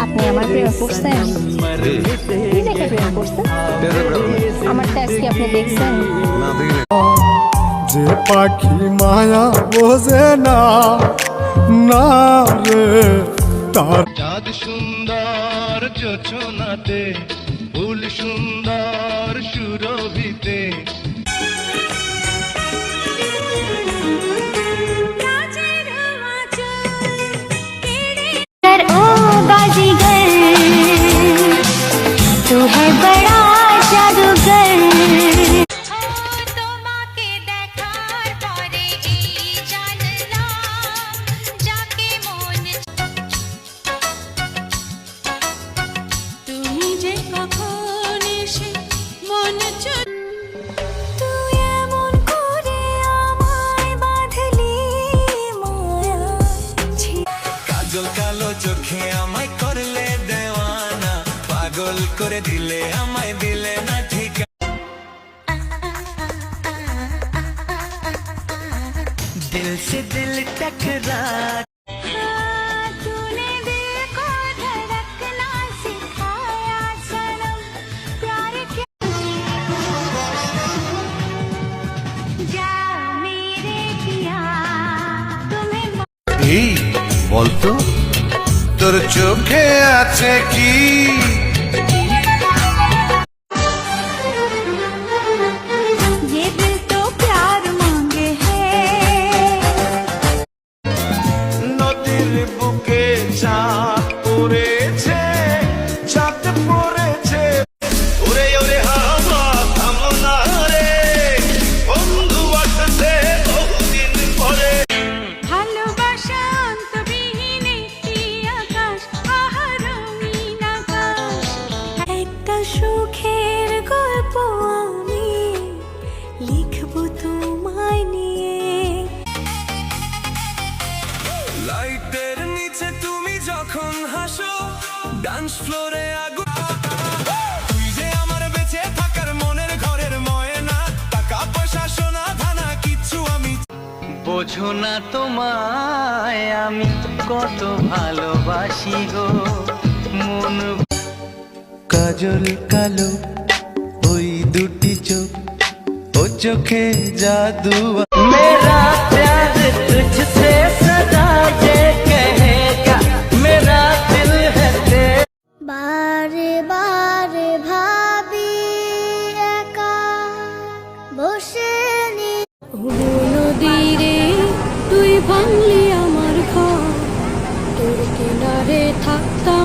আপনি আমার প্রেমে পড়ছেন? কি দেখে প্রেমে পড়ছেন? আমার টেক্সট কি আপনি দেখছেন? যে পাখি মায়া বোঝে না, না রে তার চাঁদ সুন্দর যোচনাতে, ফুল সুন্দর সুরভিতে। तू है बड़ा जादूगर। তোমাকে দেখার পরে এই জানলাম যাকে মন তুমি যে কখন এসে মন তুই এমন করে আমায় বাঁধলি মায়া। কাজল কালো চোখে আমায় করলে দেওয়ানা, পাগল করে দিলে আমায় দিলে না ঠিক। দিল সে দিল টকরা तूने दिल को धड़कना सिखाया सनम, प्यार क्या जा मेरे पिया तुम्हें এই বলতো তোর চোখে আছে কি? ये दिल तो प्यार मांगे है। নদীর বুকে চাঁদ পড়েছে, চাঁদ পড়েছে। ওরে ওরে হাওয়া থামো না রে, বন্ধু আসছে বহুদিন পরে। ভালোবাসা অন্তবিহীন একটি আকাশ, আহা রঙিন আকাশ। একটা সুখের গল্প আমি লিখবো তোমায় নিয়ে। লাইটের নিচে তুমি যখন হাসো, ডান্স ফ্লোরে আগুন। তুই যে আমার বেঁচে থাকার মনের ঘরের ময়না, টাকা পয়সা সোনা ধানা কিচ্ছু আমি বোঝো না তোমায় আমি কত ভালোবাসি গো মন। কাজল কালো ওই দুটি চোখ, ও চোখে জাদু মেরা